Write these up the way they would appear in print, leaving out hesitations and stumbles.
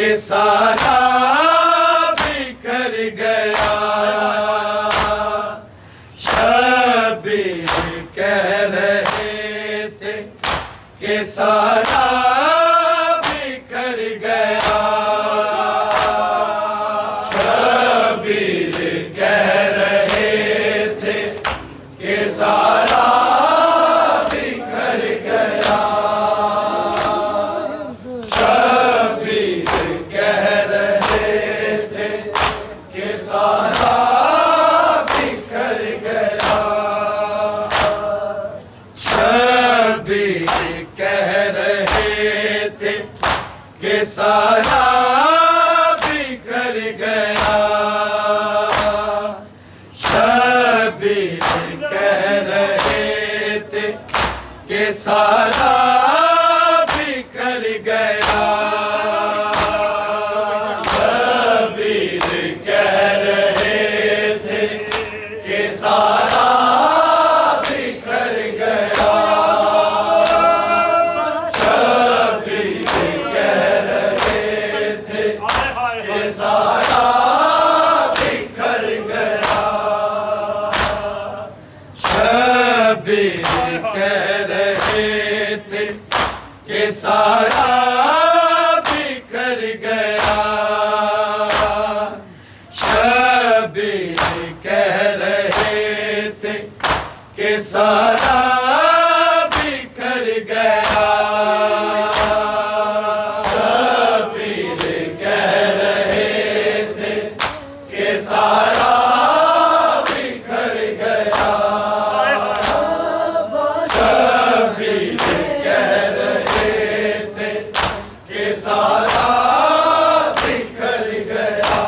के सारा बिखर गया। शबीर कह रहे थे कि सारा बिखर गया। शबीर कह रहे थे कि सारा बिखर गया। शबीर कह रहे थे कि सारा बिखर गया। शबीर कह रहे थे कि सारा बिखर गया। शबीर कह रहे थे कि सारा बिखर गया। शबीर कह रहे थे कि सारा बिखर गया। शबीर कह रहे थे कि सारा बिखर गया। शबीर कह रहे थे कि सारा बिखर गया। शबीर कह रहे थे कि सारा बिखर गया। शबीर कह रहे थे कि सारा बिखर गया। शबीर कह रहे थे कि सारा बिखर गया।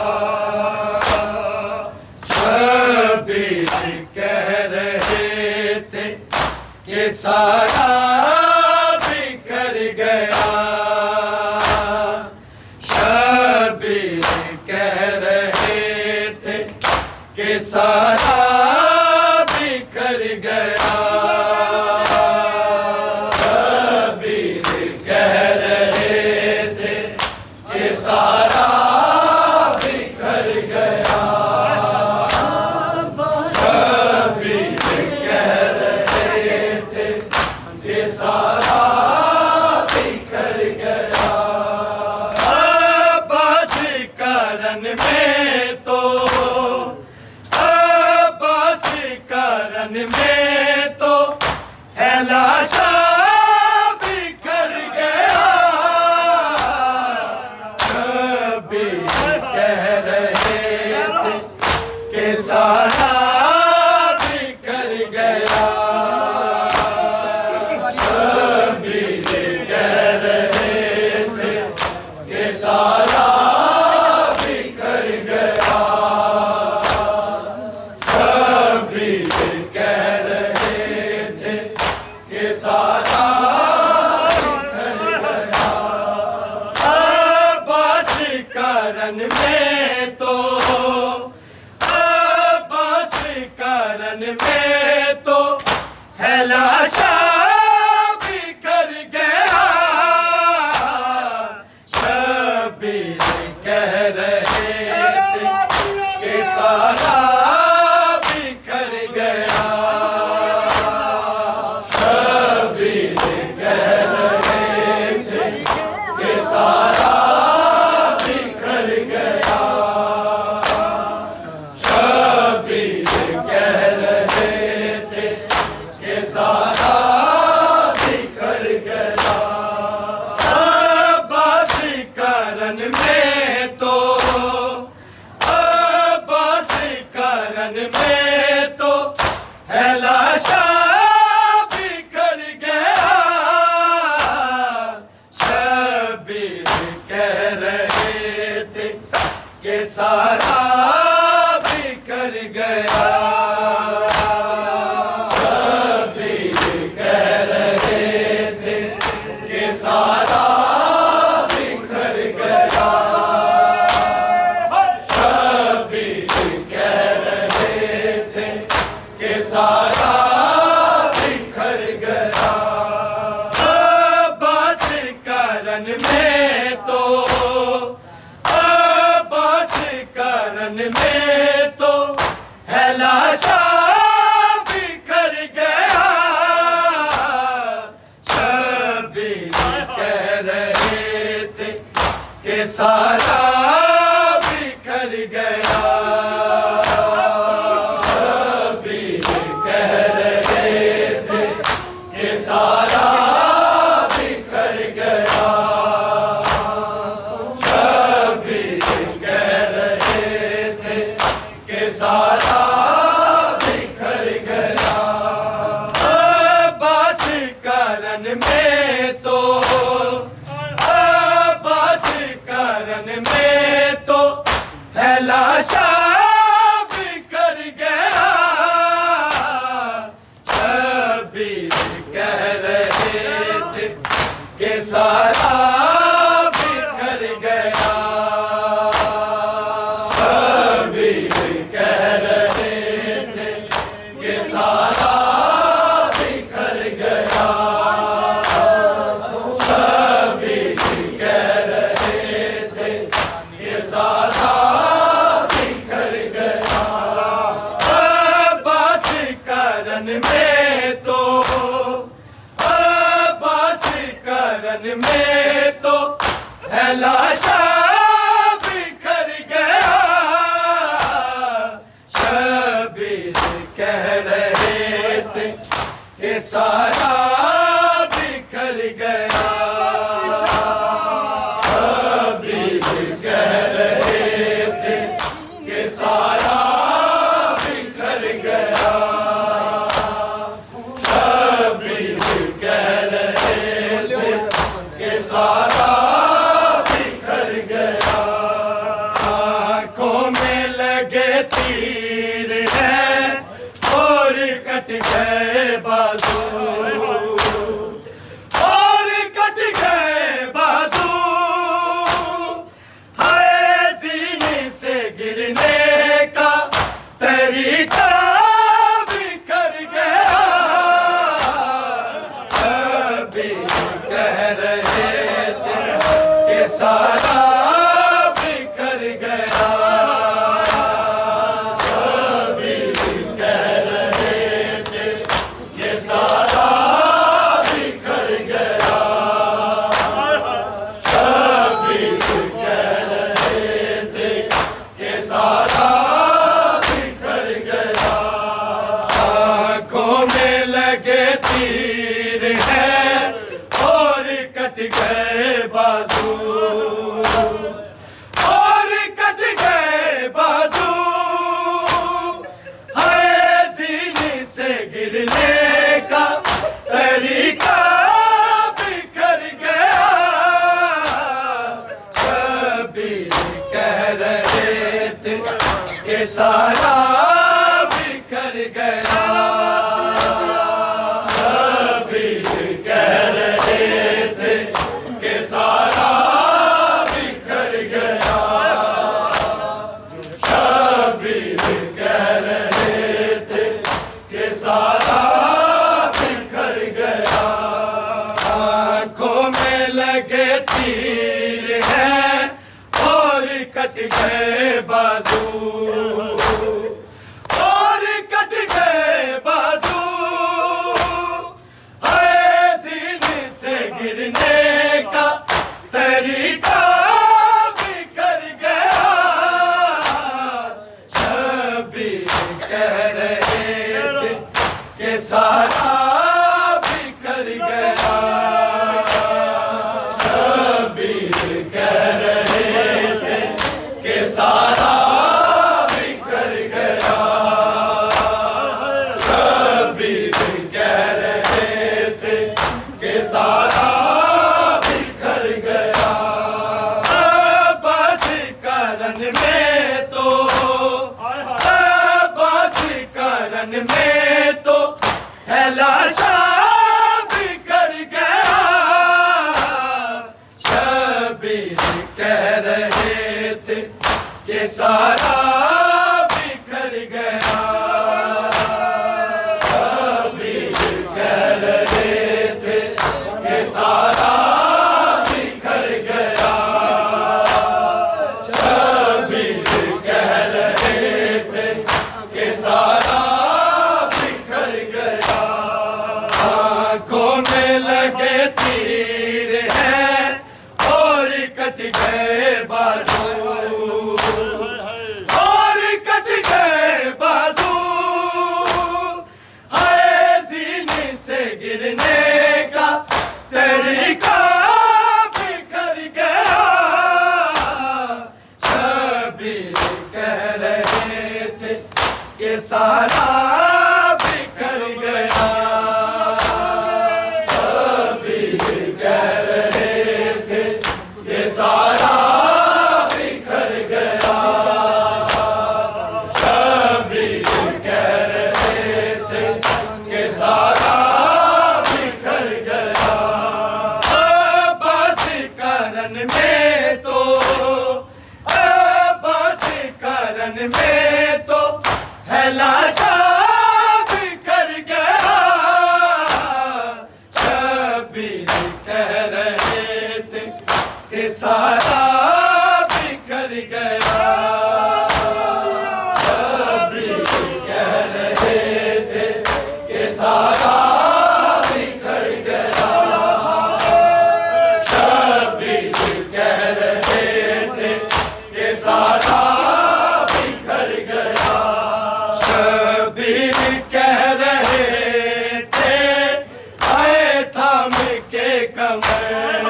शबीर कह रहे थे कि सारा बिखर गया। शबीर कह रहे थे कि सारा बिखर गया। शबीर कह रहे थे कि सारा बिखर गया। शबीर कह रहे थे कि सारा बिखर गया। अब्बास करन में तो अब्बास करन में तो है लाशा बिखर गया। शबीर कह रहे थे कि सारा बिखर गया। शबीर कह रहे थे कि सारा बिखर गया। शबीर कह रहे थे कि सारा बिखर गया। अब्बास करन में तो अब्बास करन में तो है लाशा बिखर गया। शबीर कह रहे थे कि सारा बिखर गया। शबीर कह रहे थे कि सारा बिखर गया। शबीर कह रहे थे कि सारा बिखर गया। अब्बास करन में तो अब्बास करन में तो है लाशा बिखर गया। शबीर कह रहे थे कि सारा बिखर गया। शबीर कह रहे थे कि सारा बिखर गया। शबीर कह रहे थे कि सारा बिखर गया। अब्बास करन में तो कारण में तो है लाशा बिखर गया। शबीर कह रहे थे कि सारा बिखर गया। शबीर कह रहे थे कि सारा बिखर गया। शबीर कह रहे थे कि सारा बिखर गया। अब्बास करन में तो, अब्बास करन में तो है लाशा बिखर गया। शबीर कह रहे थे कि सारा बिखर गया। शबीर कह रहे थे कि सारा बिखर गया। शबीर कह रहे थे कि सारा बिखर गया। अब्बास करन में तो, अब्बास करन में तो है लाशा बिखर गया। शबीर कह रहे थे कि सारा बिखर गया। शबीर कह रहे थे कि सारा बिखर गया। शबीर कह रहे थे कि सारा बिखर गया। आँखों में लगे तीर हैं और कट गए बाजू, और कट गए बाजू। हाय सीने से गिरने का तरीका बिखर गया। शबीर कह रहे थे कि सारा बिखर गया। शबीर कह रहे थे कि सारा बिखर गया। शबीर कह रहे थे कि सारा बिखर गया। आँखों में लगे तीर हैं और कट गए बाजू, और कट गए बाजू। हाय सीने से गिरने का तरीका बिखर गया। शबीर कह रहे थे कि सारा बिखर गया। शबीर कह रहे थे कि सारा बिखर गया। शबीर कह रहे थे कि सारा बिखर गया। आँखों में लगे तीर हैं और कट गए बाजू, और कट गए बाजू। हाय सीने से गिरने का तरीका बिखर गया। शबीर कह रहे थे कि सारा बिखर गया। शबीर कह रहे थे कि सारा बिखर गया। शबीर कह रहे थे कि सारा बिखर गया। अब्बास करन में तो, अब्बास करन में तो है लाशा बिखर गया। शबीर कह रहे थे कि सारा बिखर गया। शबीर कह रहे थे कि सारा बिखर गया। शबीर कह रहे गए बाजू और कट गए बाजू, हाय जीने से गिरने का तरीका बिखर गया। शबीर कह रहे थे कि सारा बिखर गया। शबीर कह रहे थे कि सारा बिखर गया। शबीर कह रहे थे कि सारा बिखर गया। बस करन में तो, बस करन में तो है लाशा बिखर गया। शबीर कह रहे थे कि सारा बिखर गया। शबीर कह रहे थे कि सारा बिखर गया। शबीर कह रहे थे कि सारा बिखर गया। शबीर कह रहे थे आए थाम के कमर,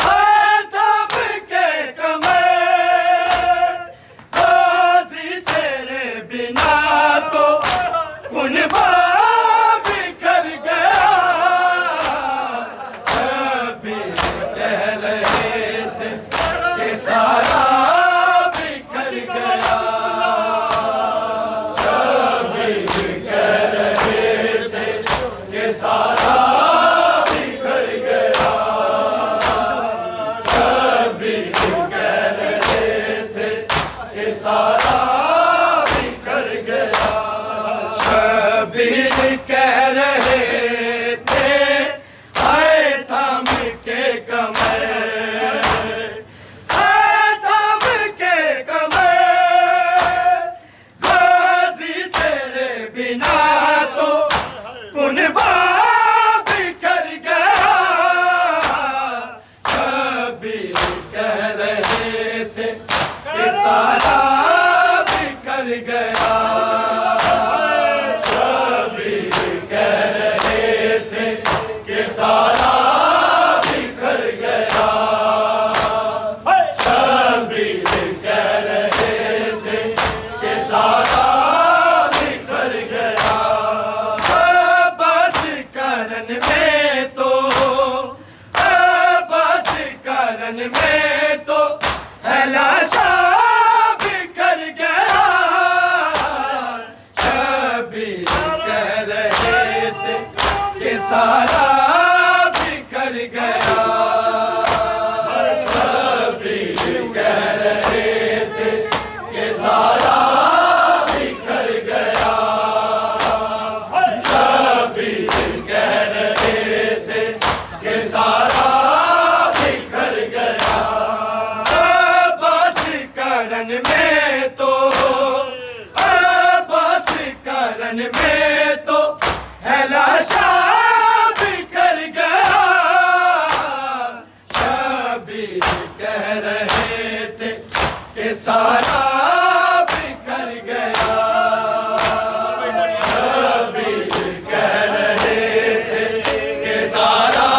आए थाम के कमर, गाजी तेरे बिना तो कुनबा बिखर गया। शबीर कह रहे थे कि सारा बिखर गया। शबीर कह रहे थे कि सारा बिखर गया। शबीर कह रहे थे कि सारा बिखर गया। शबीर कह रहे थे आए थाम के कमर, आए थाम के कमर, गाजी तेरे बिना तो कुनबा बिखर गया। शबीर कह रहे थे कि सारा बिखर गया। शबीर कह रहे थे कि सारा बिखर गया। शबीर कह रहे थे कि सारा बिखर गया। बस करन में तो, बस करन में तो है लाशा बिखर गया। शबीर कह रहे थे कि सारा बिखर गया। शबीर कह रहे थे कि सारा बिखर गया। शबीर कह रहे थे कि सारा बिखर गया। बस करन में तो, बस करन में तो है लाशा बिखर गया। शबीर कह रहे थे कि सारा बिखर गया। शबीर कह रहे थे कि सारा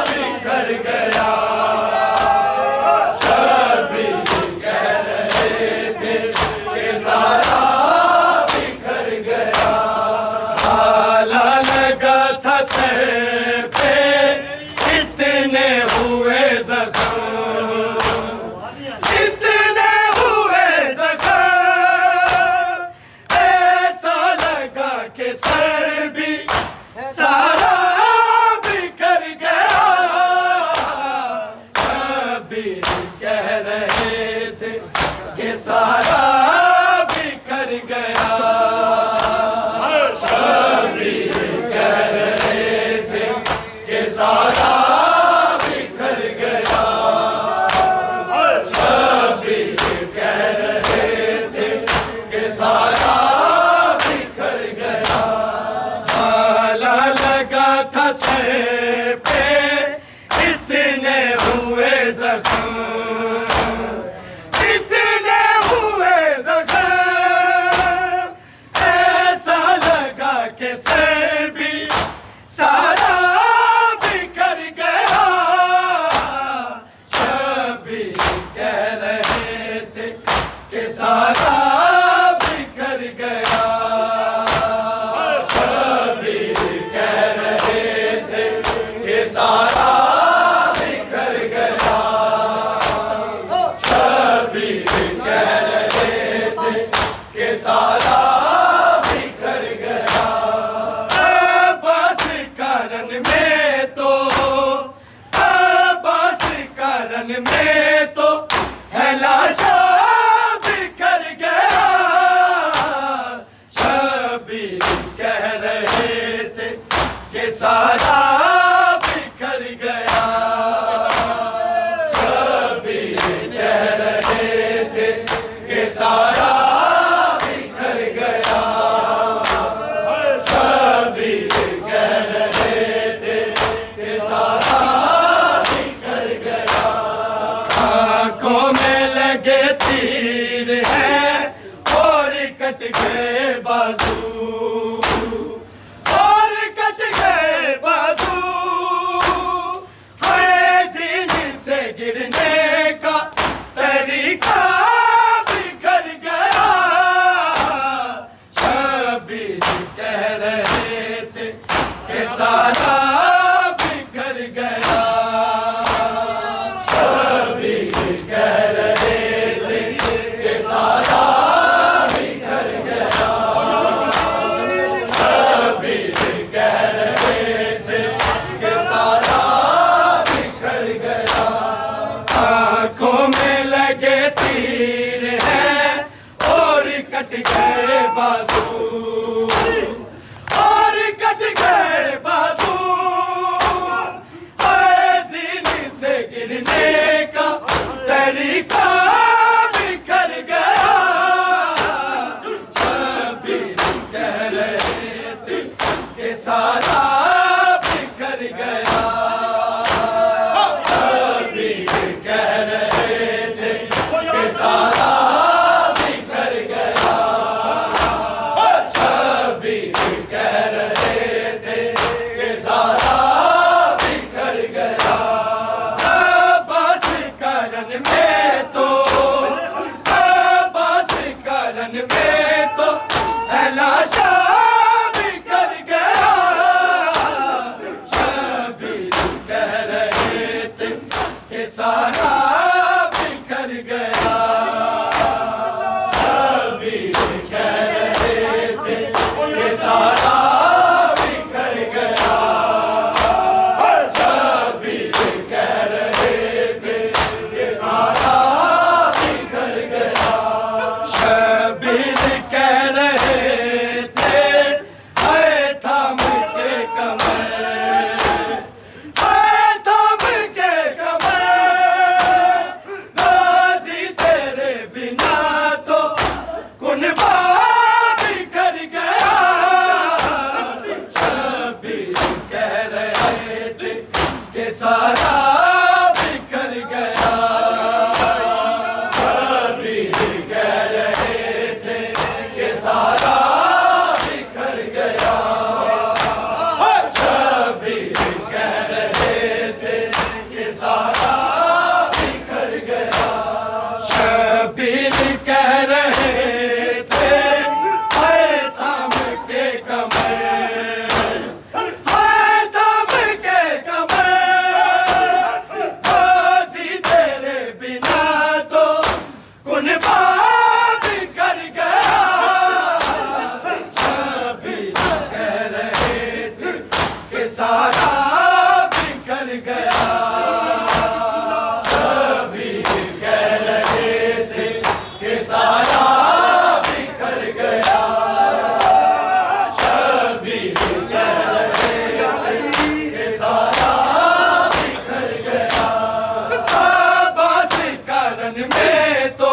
बिखर गया। शबीर कह रहे थे कि सारा बिखर गया। हाला लगा था सर पे इतने हुए जख्म, इतने हुए जख्म, ऐसा लगा कि सर भी सारा बिखर गया। शबीर कह रहे थे कि सारा बिखर गया। शबीर कह रहे थे कि सारा बिखर गया। शबीर कह रहे थे कि सारा बिखर गया। हाला लगा था सर पे इतने हुए जख्म, आंखों में लगे तीर है और कट गए बाजू, और कट गए बाजू, है जीन से गिरने का तरीका बिखर गया। शबीर कह रहे थे कि सारा बिखर गया। कट गए बाजू, और कट गए बाजू, जीने से गिरने का तरीका बिखर गया। शबीर कह रहे थे कि सारा बिखर गया। शबीर कह रहे थे कि सारा सारा बिखर गया। शबीर कह रहे थे कि सारा बिखर गया। शबीर कह रहे थे कि सारा बिखर गया। शबीर कह रहे थे है थाम के कमर, सारा बिखर गया। शबीर कह रहे थे कि सारा बिखर गया। शबीर कह रहे थे कि सारा बिखर गया। शबीर कह रहे थे है थाम के कमर, सारा बिखर गया। शबीर कह रहे थे कि सारा बिखर गया। शबीर कह रहे थे कि सारा बिखर गया। अब्बास करन में तो,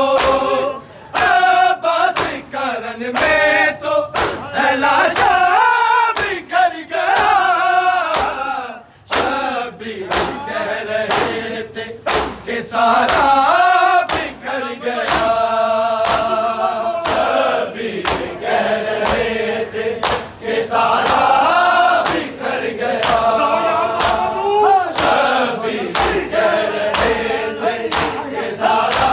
अब्बास करन में तो लाशा बिखर गया। शबीर कह रहे थे कि सारा बिखर गया। शबीर कह रहे थे कि सारा बिखर गया। शबीर कह रहे थे कि सारा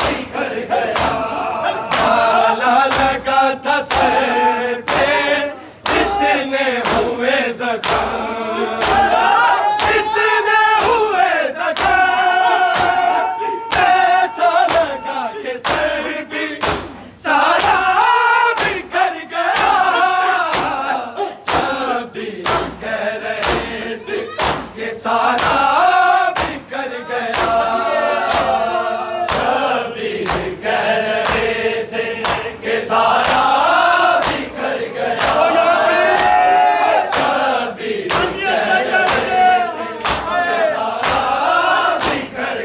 बिखर गया। ताला लगा था सर पे, जितने हुए जख्म, सारा बिखर गया। शबीर कह रहे थे कि सारा बिखर गया। शबीर कह रहे थे कि सारा बिखर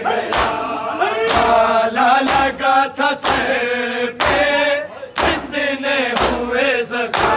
गया। ताला लगा था सर पे, जितने हुए जख्म,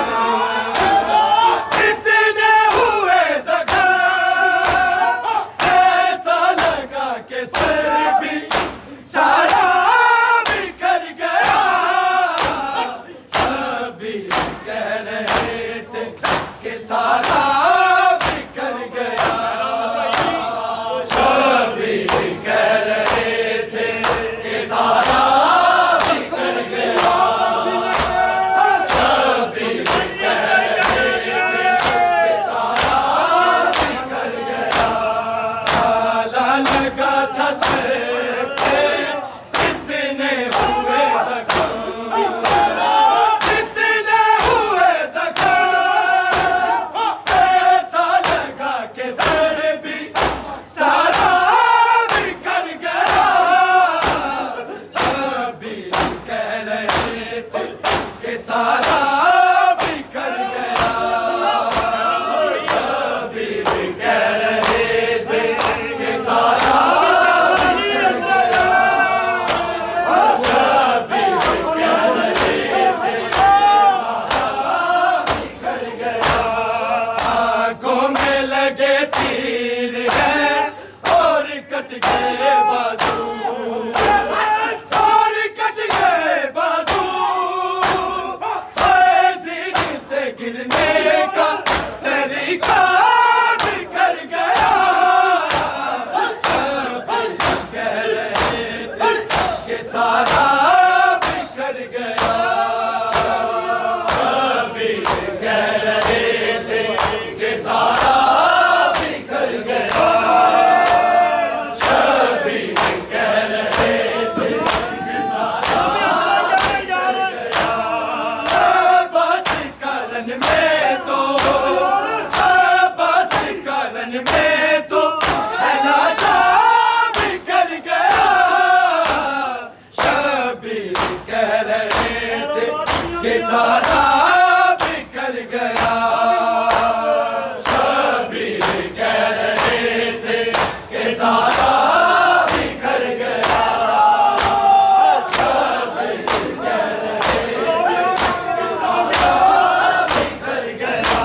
सारा बिखर गया। शबीर कह रहे थे कि सारा बिखर गया। शबीर कह रहे थे कि सारा बिखर गया। बस करन में तो बस करन में तो है लाशा बिखर गया। शबीर कह रहे थे कि सारा बिखर गया। शबीर कह रहे थे कि सारा बिखर गया। शबीर कह रहे थे कि सारा बिखर गया।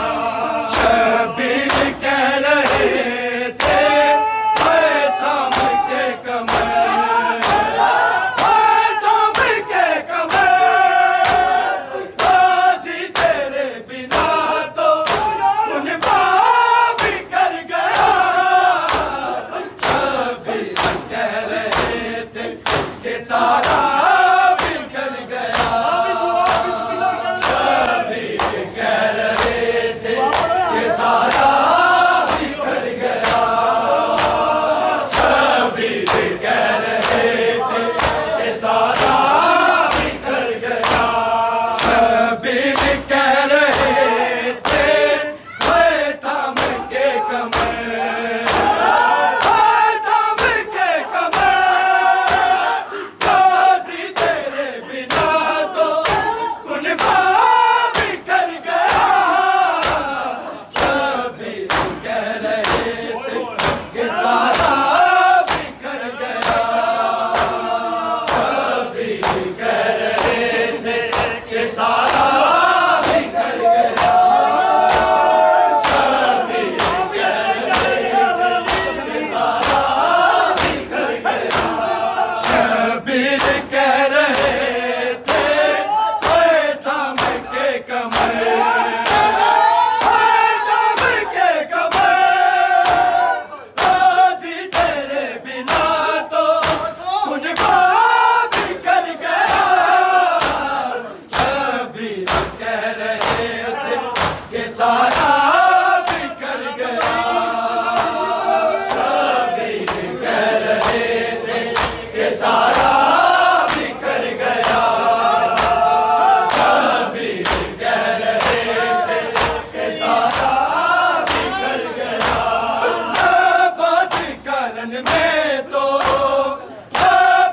शबीर कह रहे थे मैं थाम के कमर, मैं थाम के कमर। बाजी तेरे बिना तो उन बिखर गया। शबीर कह रहे थे कि सारा बिखर गया। शबीर कह रहे थे कि सारा बिखर गया। शबीर कह रहे थे कि सारा बिखर गया। शबीर कह रहे थे मैं थाम के कमर, मैं थाम के कमर। बाजी तेरे बिना तो उन बिखर गया। शबीर कह रहे थे कि सारा बिखर गया। शबीर कह रहे थे कि सारा बिखर गया। शबीर कह रहे थे कि सारा बिखर गया। शबीर कह रहे थे मैं थाम के कमर, मैं थाम के कमर। बाजी तेरे बिना तो उन बिखर गया। शबीर कह रहे थे कि सारा बिखर गया। शबीर कह रहे थे कि सारा बिखर गया। शबीर कह रहे थे कि सारा बिखर गया। बस करन में तो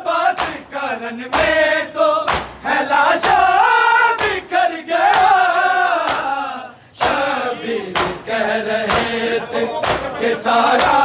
बस करन में तो है लाशा बिखर गया। शबीर कह रहे थे कि सारा